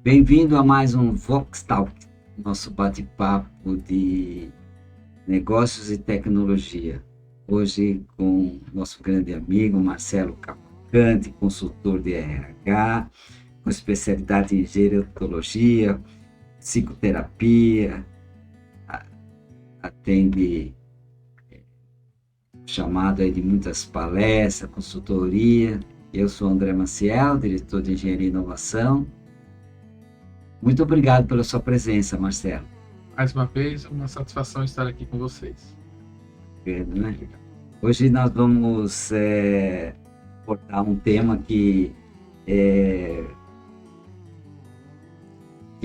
Bem-vindo a mais um Vox Talk, nosso bate-papo de negócios e tecnologia. Hoje com nosso grande amigo Marcelo Cavalcante, consultor de RH, com especialidade em gerontologia, psicoterapia, atende chamado aí de muitas palestras, consultoria. Eu sou André Maciel, diretor de Engenharia e Inovação. Muito obrigado pela sua presença, Marcelo. Mais uma vez, uma satisfação estar aqui com vocês. Né? Hoje nós vamos abordar um tema que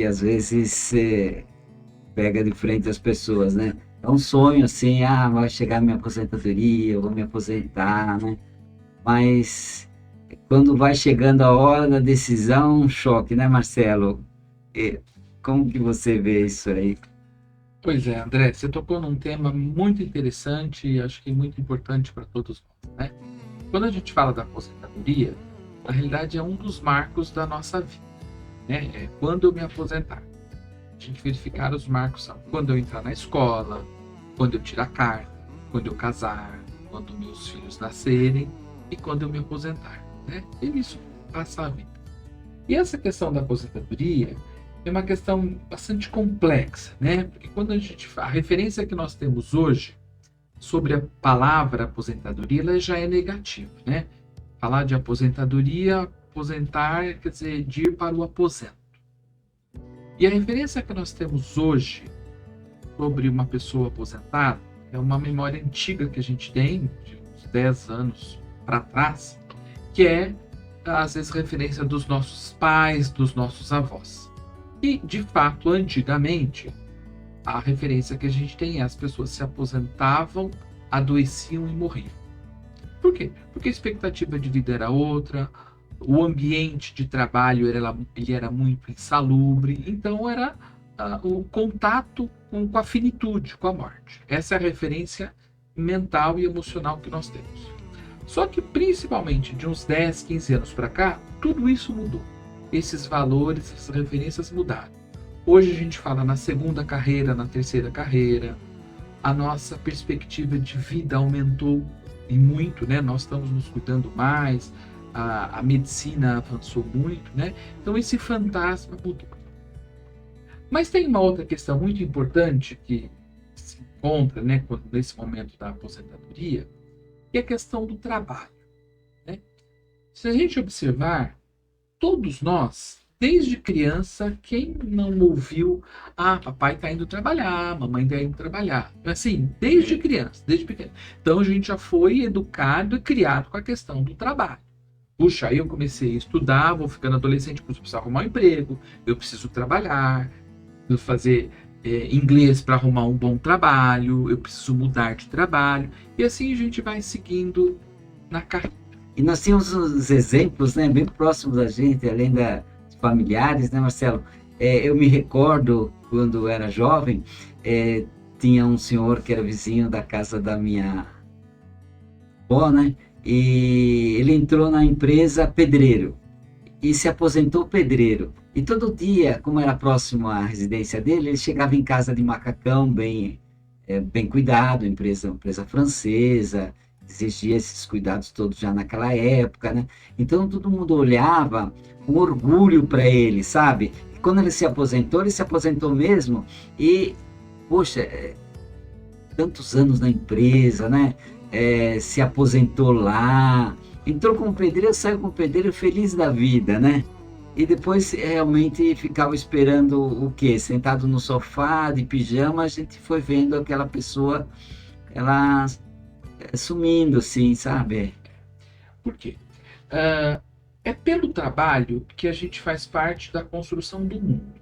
às vezes pega de frente as pessoas, né? É um sonho assim, vai chegar a minha aposentadoria, eu vou me aposentar, né? Mas quando vai chegando a hora da decisão, um choque, né, Marcelo? Como que você vê isso aí? Pois é, André, você tocou num tema muito interessante e acho que muito importante para todos nós, né? Quando a gente fala da aposentadoria, na realidade é um dos marcos da nossa vida, né? É quando eu me aposentar. A gente verificar os marcos são quando eu entrar na escola, quando eu tirar carta, quando eu casar, quando meus filhos nascerem e quando eu me aposentar, né? E isso passa a vida. E essa questão da aposentadoria é uma questão bastante complexa, né? Porque quando a referência que nós temos hoje sobre a palavra aposentadoria, ela já é negativa, né? Falar de aposentadoria, aposentar, quer dizer, de ir para o aposento. E a referência que nós temos hoje sobre uma pessoa aposentada é uma memória antiga que a gente tem, de uns 10 anos para trás, que é, às vezes, referência dos nossos pais, dos nossos avós. E, de fato, antigamente, a referência que a gente tem é as pessoas se aposentavam, adoeciam e morriam. Por quê? Porque a expectativa de vida era outra, o ambiente de trabalho ele era muito insalubre, então era o contato com a finitude, com a morte. Essa é a referência mental e emocional que nós temos. Só que, principalmente de uns 10, 15 anos para cá, tudo isso mudou. Esses valores, essas referências mudaram. Hoje a gente fala na segunda carreira, na terceira carreira. A nossa perspectiva de vida aumentou e muito, né? Nós estamos nos cuidando mais, a medicina avançou muito, né? Então esse fantasma mudou. Mas tem uma outra questão muito importante que se encontra, né, nesse momento da aposentadoria, que é a questão do trabalho, né? Se a gente observar, todos nós, desde criança, quem não ouviu, papai está indo trabalhar, mamãe está indo trabalhar. Assim, desde criança, desde pequeno. Então a gente já foi educado e criado com a questão do trabalho. Puxa, aí eu comecei a estudar, vou ficando adolescente, eu preciso arrumar um emprego, eu preciso trabalhar, preciso fazer inglês para arrumar um bom trabalho, eu preciso mudar de trabalho. E assim a gente vai seguindo na carreira. E nós tínhamos uns exemplos, né, bem próximos da gente, além dos familiares, né, Marcelo? Eu me recordo, quando era jovem, tinha um senhor que era vizinho da casa da minha avó, né? E ele entrou na empresa pedreiro e se aposentou pedreiro. E todo dia, como era próximo à residência dele, ele chegava em casa de macacão, bem cuidado, empresa francesa, exigia esses cuidados todos já naquela época, né? Então todo mundo olhava com orgulho para ele, sabe? E quando ele se aposentou mesmo e, poxa, tantos anos na empresa, né? Se aposentou lá, entrou como pedreiro, saiu como pedreiro feliz da vida, né? E depois realmente ficava esperando o quê? Sentado no sofá, de pijama, a gente foi vendo aquela pessoa, ela sumindo, assim, sabe? Por quê? É pelo trabalho que a gente faz parte da construção do mundo,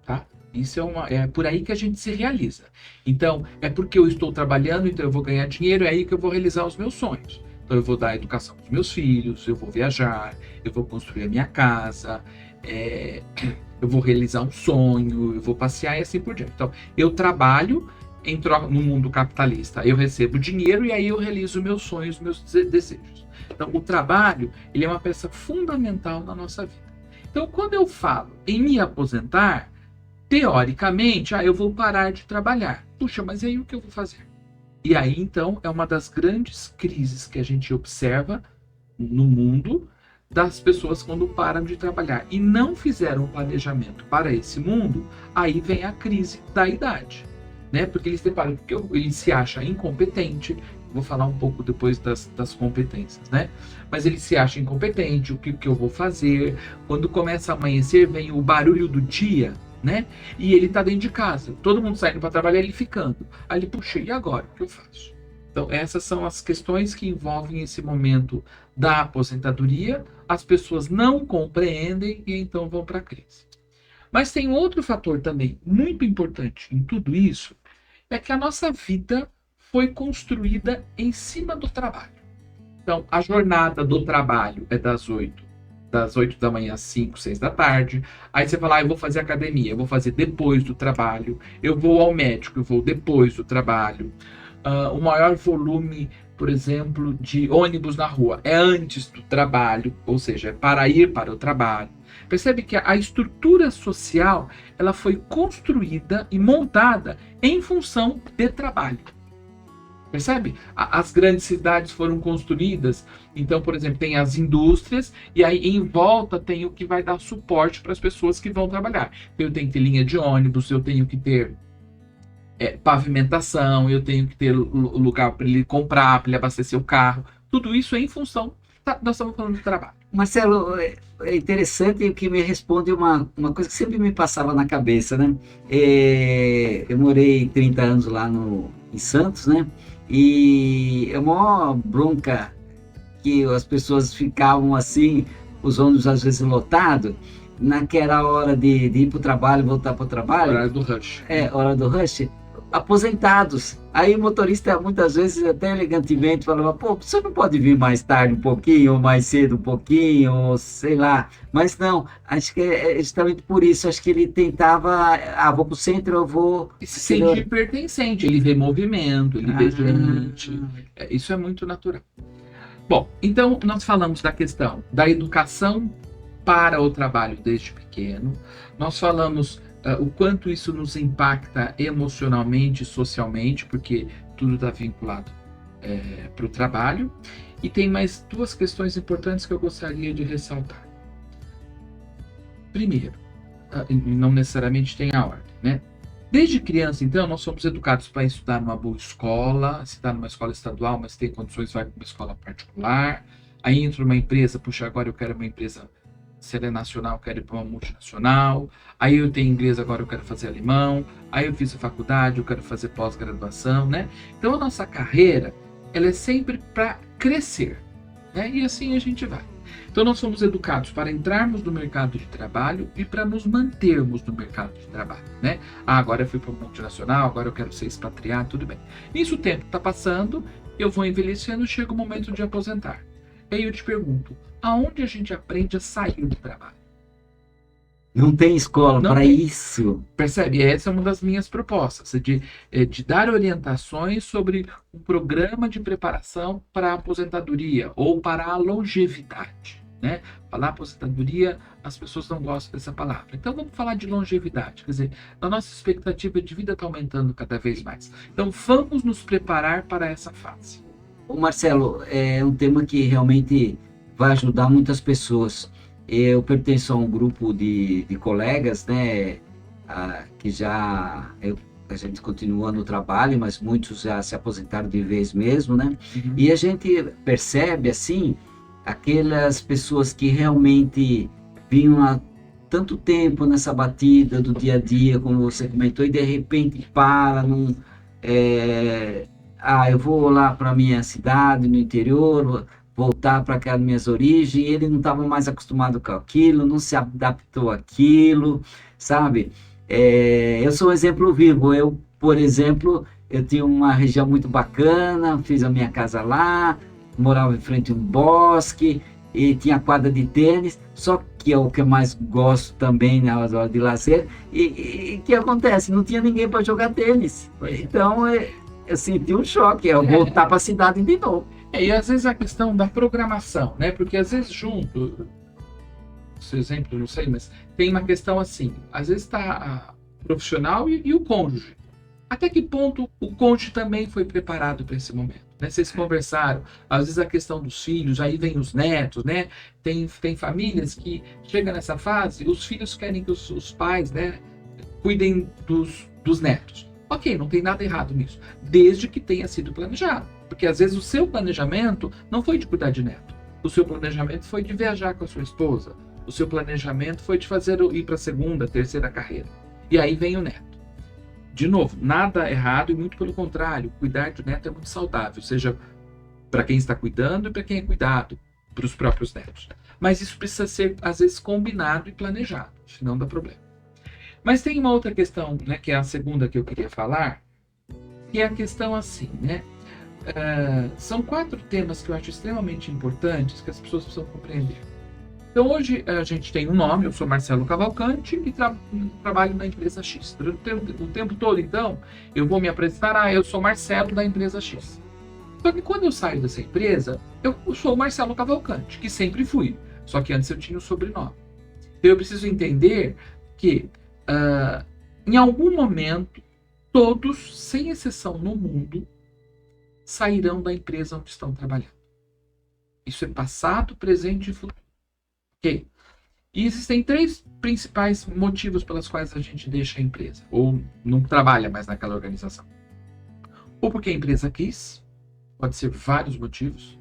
tá? Isso é por aí que a gente se realiza. Então, é porque eu estou trabalhando, então eu vou ganhar dinheiro, é aí que eu vou realizar os meus sonhos. Então, eu vou dar educação aos meus filhos, eu vou viajar, eu vou construir a minha casa, eu vou realizar um sonho, eu vou passear e assim por diante. Então, eu trabalho no mundo capitalista, eu recebo dinheiro e aí eu realizo meus sonhos, meus desejos. Então, o trabalho, ele é uma peça fundamental na nossa vida. Então, quando eu falo em me aposentar, teoricamente, eu vou parar de trabalhar. Puxa, mas e aí o que eu vou fazer? E aí, então, é uma das grandes crises que a gente observa no mundo das pessoas quando param de trabalhar e não fizeram um planejamento para esse mundo, aí vem a crise da idade, né? Porque eles separam, porque ele se acha incompetente. Vou falar um pouco depois das competências, né? Mas ele se acha incompetente, o que eu vou fazer? Quando começa a amanhecer, vem o barulho do dia, né? E ele tá dentro de casa, todo mundo saindo para trabalhar, ele ficando. Aí ele, puxa, e agora? O que eu faço? Então, essas são as questões que envolvem esse momento da aposentadoria. As pessoas não compreendem e então vão para a crise. Mas tem outro fator também muito importante em tudo isso, é que a nossa vida foi construída em cima do trabalho. Então, a jornada do trabalho é das 8 da manhã às 5, 6 da tarde. Aí você fala, eu vou fazer academia, eu vou fazer depois do trabalho, eu vou ao médico, eu vou depois do trabalho. O maior volume, por exemplo, de ônibus na rua é antes do trabalho, ou seja, é para ir para o trabalho. Percebe que a estrutura social ela foi construída e montada em função de trabalho. Percebe? As grandes cidades foram construídas, então, por exemplo, tem as indústrias, e aí em volta tem o que vai dar suporte para as pessoas que vão trabalhar. Eu tenho que ter linha de ônibus, eu tenho que ter pavimentação, eu tenho que ter lugar para ele comprar, para ele abastecer o carro. Tudo isso é em função, nós estamos falando de trabalho. Marcelo, é interessante o que me responde uma coisa que sempre me passava na cabeça, né? Eu morei 30 anos lá em Santos, né? E é uma bronca que as pessoas ficavam assim, os ônibus às vezes lotados, naquela hora de ir para o trabalho, voltar para o trabalho. Hora do rush. Hora do rush. Aposentados. Aí o motorista muitas vezes até elegantemente falava, pô, você não pode vir mais tarde um pouquinho, ou mais cedo um pouquinho, ou sei lá. Mas não, acho que é justamente por isso, acho que ele tentava, vou pro centro, eu vou... E se sentir pertencente, ele vê movimento, ele vê gente. Isso é muito natural. Bom, então nós falamos da questão da educação para o trabalho desde pequeno, nós falamos o quanto isso nos impacta emocionalmente, socialmente, porque tudo está vinculado para o trabalho. E tem mais duas questões importantes que eu gostaria de ressaltar. Primeiro, não necessariamente tem a ordem, né? Desde criança, então, nós somos educados para estudar numa boa escola, se está numa escola estadual, mas tem condições, vai para uma escola particular. Aí entra uma empresa, puxa, agora eu quero uma empresa, se ela é nacional, eu quero ir para uma multinacional. Aí eu tenho inglês, agora eu quero fazer alemão. Aí eu fiz a faculdade, eu quero fazer pós-graduação, né? Então a nossa carreira, ela é sempre para crescer, né? E assim a gente vai. Então nós somos educados para entrarmos no mercado de trabalho e para nos mantermos no mercado de trabalho, né? Agora eu fui para uma multinacional, agora eu quero ser expatriado, tudo bem. Isso o tempo está passando, eu vou envelhecendo, chega o momento de aposentar. Aí eu te pergunto, aonde a gente aprende a sair do trabalho? Não tem escola para isso. Percebe? Essa é uma das minhas propostas, de dar orientações sobre um programa de preparação para a aposentadoria ou para a longevidade, né? Falar aposentadoria, as pessoas não gostam dessa palavra. Então vamos falar de longevidade, quer dizer, a nossa expectativa de vida está aumentando cada vez mais. Então vamos nos preparar para essa fase. Marcelo, é um tema que realmente vai ajudar muitas pessoas. Eu pertenço a um grupo de colegas, né, que a gente continua no trabalho, mas muitos já se aposentaram de vez mesmo, né? Uhum. E a gente percebe, assim, aquelas pessoas que realmente vinham há tanto tempo nessa batida do dia a dia, como você comentou, e de repente para eu vou lá para a minha cidade, no interior, voltar para aquelas minhas origens, e ele não estava mais acostumado com aquilo, não se adaptou àquilo, sabe? Eu sou um exemplo vivo. Eu, por exemplo, eu tinha uma região muito bacana, fiz a minha casa lá, morava em frente a um bosque, e tinha quadra de tênis, só que é o que eu mais gosto também na hora de lazer, e o que acontece? Não tinha ninguém para jogar tênis. Então, eu senti um choque, eu voltar para a cidade de novo. E às vezes a questão da programação, né? Porque às vezes junto, seu exemplo, não sei, mas tem uma questão assim, às vezes está o profissional e o cônjuge. Até que ponto o cônjuge também foi preparado para esse momento? Né? Vocês conversaram, às vezes a questão dos filhos, aí vem os netos, né? Tem famílias que chegam nessa fase, os filhos querem que os pais, né, cuidem dos netos. Ok, não tem nada errado nisso, desde que tenha sido planejado. Porque às vezes o seu planejamento não foi de cuidar de neto. O seu planejamento foi de viajar com a sua esposa. O seu planejamento foi de fazer ir para a segunda, terceira carreira. E aí vem o neto. De novo, nada errado e muito pelo contrário, cuidar do neto é muito saudável, seja para quem está cuidando e para quem é cuidado, para os próprios netos. Mas isso precisa ser, às vezes, combinado e planejado, senão dá problema. Mas tem uma outra questão, né, que é a segunda que eu queria falar, que é a questão assim, né? São 4 temas que eu acho extremamente importantes que as pessoas precisam compreender. Então hoje a gente tem um nome, eu sou Marcelo Cavalcante e trabalho na empresa X. Durante o tempo todo, então, eu vou me apresentar, eu sou Marcelo da empresa X. Só que quando eu saio dessa empresa, eu sou Marcelo Cavalcante, que sempre fui, só que antes eu tinha o sobrenome. Então eu preciso entender que em algum momento, todos, sem exceção no mundo, sairão da empresa onde estão trabalhando. Isso é passado, presente e futuro. Ok? E existem 3 principais motivos pelos quais a gente deixa a empresa, ou não trabalha mais naquela organização. Ou porque a empresa quis, pode ser vários motivos,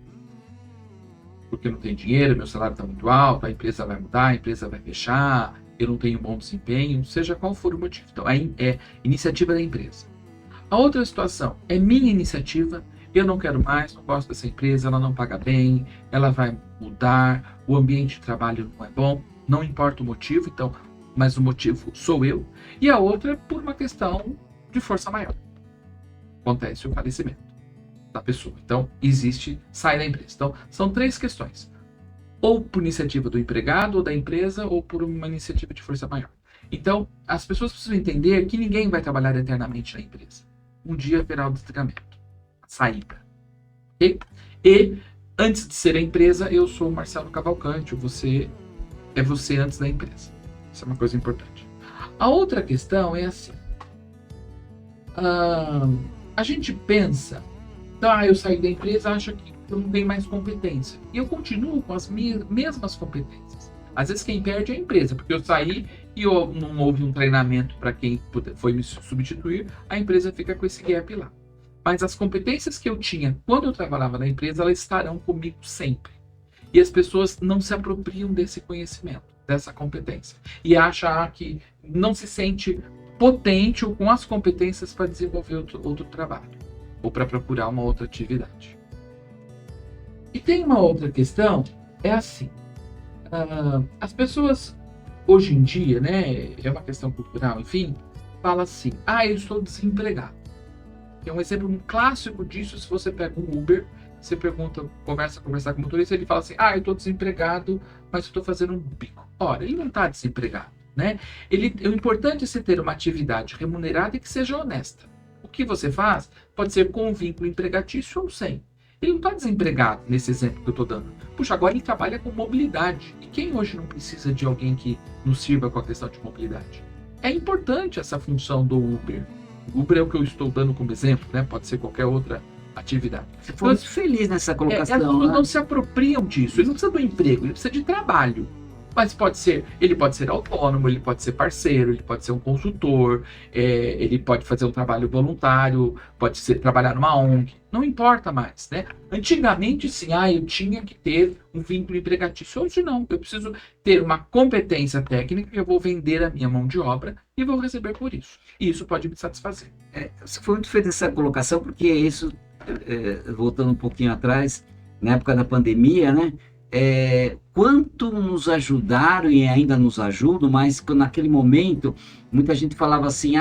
porque não tem dinheiro, meu salário está muito alto, a empresa vai mudar, a empresa vai fechar, eu não tenho bom desempenho, seja qual for o motivo. Então, é iniciativa da empresa. A outra situação é minha iniciativa, eu não quero mais, não gosto dessa empresa, ela não paga bem, ela vai mudar, o ambiente de trabalho não é bom, não importa o motivo, então, mas o motivo sou eu. E a outra é por uma questão de força maior. Acontece o falecimento da pessoa. Então, sai da empresa. Então, são 3 questões. Ou por iniciativa do empregado ou da empresa, ou por uma iniciativa de força maior. Então, as pessoas precisam entender que ninguém vai trabalhar eternamente na empresa. Um dia haverá o desligamento. Saída. Okay? E antes de ser a empresa, eu sou o Marcelo Cavalcante, você é você antes da empresa. Isso é uma coisa importante. A outra questão é assim. A gente pensa, eu saí da empresa, acha que eu não tenho mais competência. E eu continuo com as mesmas competências. Às vezes quem perde é a empresa, porque eu saí e não houve um treinamento para quem foi me substituir, a empresa fica com esse gap lá. Mas as competências que eu tinha quando eu trabalhava na empresa, elas estarão comigo sempre. E as pessoas não se apropriam desse conhecimento, dessa competência. E acham que não se sente potente ou com as competências para desenvolver outro trabalho. Ou para procurar uma outra atividade. E tem uma outra questão, é assim. As pessoas, hoje em dia, né, é uma questão cultural, enfim, fala assim, eu estou desempregado. É um exemplo clássico disso. Se você pega um Uber, você começa a conversar com o motorista, ele fala assim, eu estou desempregado, mas eu estou fazendo um bico. Ora, ele não está desempregado, né? O importante é você ter uma atividade remunerada e que seja honesta. O que você faz pode ser com um vínculo empregatício ou sem. Ele não está desempregado nesse exemplo que eu estou dando. Puxa, agora ele trabalha com mobilidade. E quem hoje não precisa de alguém que nos sirva com a questão de mobilidade? É importante essa função do Uber. O Uber é o que eu estou dando como exemplo, né? Pode ser qualquer outra atividade. Você foi muito feliz nessa colocação. As pessoas né? não se apropriam disso. Ele não precisa do emprego, ele precisa de trabalho. Mas ele pode ser autônomo, ele pode ser parceiro, ele pode ser um consultor, ele pode fazer um trabalho voluntário, pode trabalhar numa ONG, não importa mais, né? Antigamente, sim, eu tinha que ter um vínculo empregatício. Hoje não, eu preciso ter uma competência técnica que eu vou vender a minha mão de obra e vou receber por isso. E isso pode me satisfazer. Você foi muito feliz nessa colocação, porque isso, voltando um pouquinho atrás, na época da pandemia, né? Quanto nos ajudaram e ainda nos ajudam, mas naquele momento muita gente falava assim,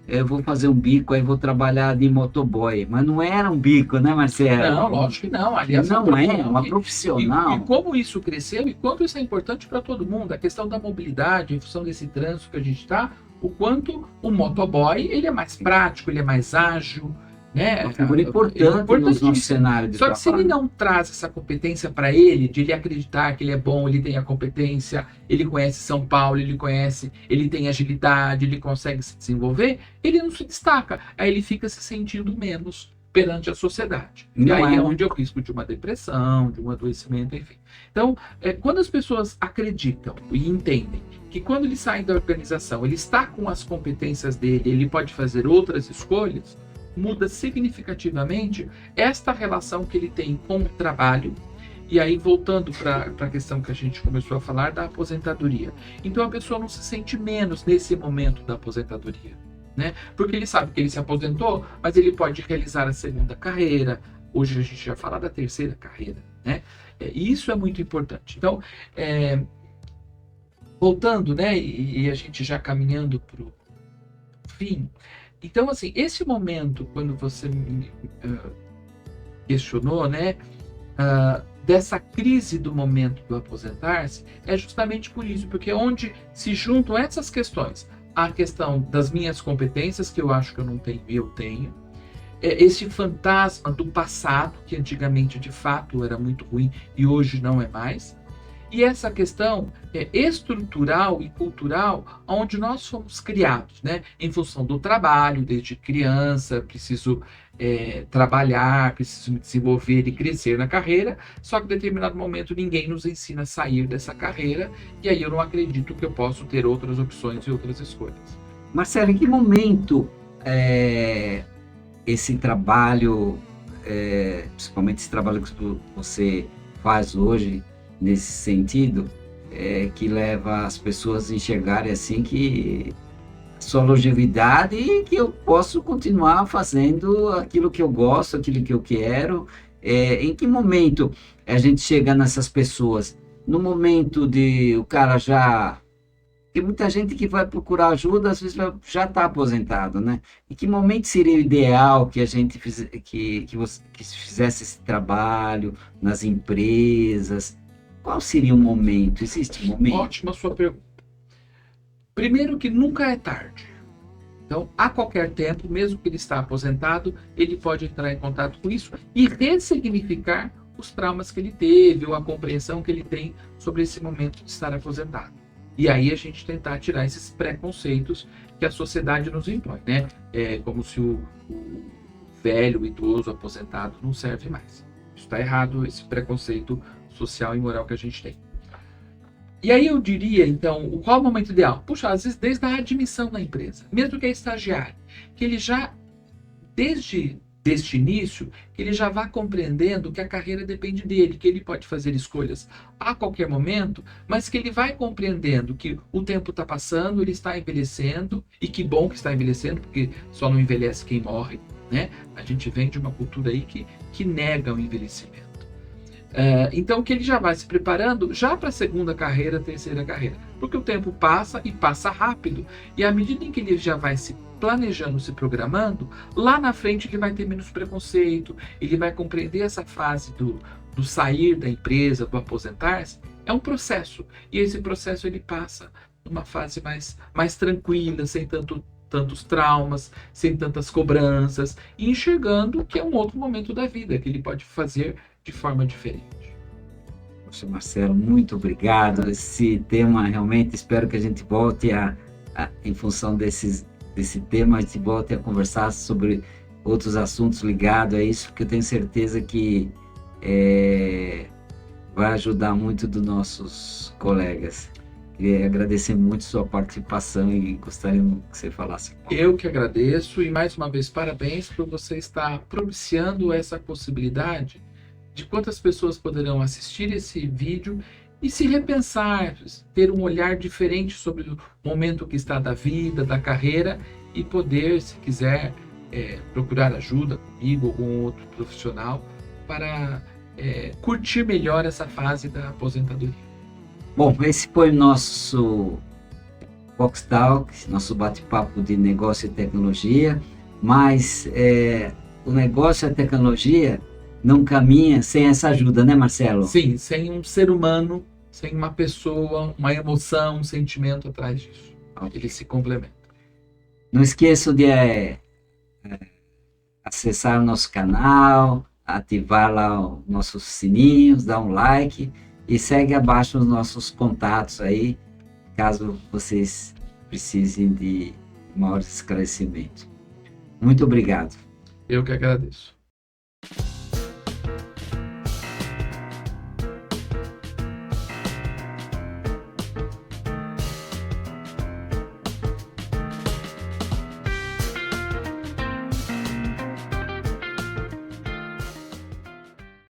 eu vou fazer um bico, aí vou trabalhar de motoboy, mas não era um bico, né, Marcelo? Não, lógico que não. Aliás, não é uma profissional. E como isso cresceu e quanto isso é importante para todo mundo, a questão da mobilidade, em função desse trânsito que a gente está, o quanto o motoboy ele é mais prático, ele é mais ágil, né? Uma figura importante no nosso cenário de Só que se ele trabalho. não traz essa competência para ele, de ele acreditar que ele é bom, ele tem a competência, ele conhece São Paulo, ele tem agilidade, ele consegue se desenvolver, ele não se destaca. Aí ele fica se sentindo menos perante a sociedade. E Não aí é, é né? onde eu risco de uma depressão, de um adoecimento, enfim. Então, quando as pessoas acreditam e entendem que quando ele sai da organização, ele está com as competências dele, ele pode fazer outras escolhas, muda significativamente esta relação que ele tem com o trabalho. E aí, voltando para a questão que a gente começou a falar da aposentadoria. Então, a pessoa não se sente menos nesse momento da aposentadoria, né? Porque ele sabe que ele se aposentou, mas ele pode realizar a segunda carreira. Hoje a gente já fala da terceira carreira, né? E isso é muito importante. Então, voltando, né? E a gente já caminhando para o fim. Então, assim, esse momento, quando você me questionou, né? Dessa crise do momento do aposentar-se, é justamente por isso, porque é onde se juntam essas questões. A questão das minhas competências, que eu acho que eu não tenho, e eu tenho. Esse fantasma do passado, que antigamente de fato era muito ruim e hoje não é mais. E essa questão estrutural e cultural, onde nós fomos criados, né? Em função do trabalho, desde criança, preciso trabalhar, preciso me desenvolver e crescer na carreira, só que em determinado momento ninguém nos ensina a sair dessa carreira, e aí eu não acredito que eu possa ter outras opções e outras escolhas. Marcelo, em que momento esse trabalho, principalmente esse trabalho que você faz hoje, nesse sentido, que leva as pessoas a enxergarem assim que sua longevidade e que eu posso continuar fazendo aquilo que eu gosto, aquilo que eu quero. Em que momento a gente chega nessas pessoas? No momento de o cara já... Porque muita gente que vai procurar ajuda, às vezes já está aposentado, né? Em que momento seria o ideal que a gente que fizesse esse trabalho nas empresas? Qual seria o momento? Existe um momento? Ótima sua pergunta. Primeiro que nunca é tarde. Então, a qualquer tempo, mesmo que ele está aposentado, ele pode entrar em contato com isso e ressignificar os traumas que ele teve ou a compreensão que ele tem sobre esse momento de estar aposentado. E aí a gente tentar tirar esses preconceitos que a sociedade nos impõe, né? É como se o velho, o idoso, aposentado não serve mais. Isso está errado, esse preconceito social e moral que a gente tem. E aí eu diria, então, qual é o momento ideal? Puxa, às vezes desde a admissão na empresa, mesmo que é estagiário, que ele já, desde este início, que ele já vá compreendendo que a carreira depende dele, que ele pode fazer escolhas a qualquer momento, mas que ele vai compreendendo que o tempo está passando, ele está envelhecendo, e que bom que está envelhecendo, porque só não envelhece quem morre, né? A gente vem de uma cultura aí que nega o envelhecimento. Então que ele já vai se preparando já para a segunda carreira, terceira carreira, porque o tempo passa e passa rápido, e à medida em que ele já vai se planejando, se programando, lá na frente ele vai ter menos preconceito, ele vai compreender essa fase do sair da empresa, do aposentar-se, é um processo, e esse processo ele passa numa fase mais tranquila, sem tantos traumas, sem tantas cobranças, e enxergando que é um outro momento da vida, que ele pode fazer de forma diferente. Poxa, Marcelo, muito obrigado. Esse tema, realmente, espero que a gente volte em função desse tema, a gente volte a conversar sobre outros assuntos ligados a isso, porque eu tenho certeza que vai ajudar muito dos nossos colegas. Queria agradecer muito sua participação e gostaria que você falasse. Eu que agradeço e, mais uma vez, parabéns por você estar propiciando essa possibilidade de quantas pessoas poderão assistir esse vídeo e se repensar, ter um olhar diferente sobre o momento que está da vida, da carreira, e poder, se quiser, procurar ajuda comigo ou algum outro profissional para curtir melhor essa fase da aposentadoria. Bom, esse foi o nosso Fox Talk, nosso bate-papo de negócio e tecnologia, mas o negócio e a tecnologia não caminha sem essa ajuda, né, Marcelo? Sim, sem um ser humano, sem uma pessoa, uma emoção, um sentimento atrás disso. Eles se complementam. Não esqueçam de acessar o nosso canal, ativar lá os nossos sininhos, dar um like e segue abaixo os nossos contatos aí, caso vocês precisem de maior esclarecimento. Muito obrigado. Eu que agradeço.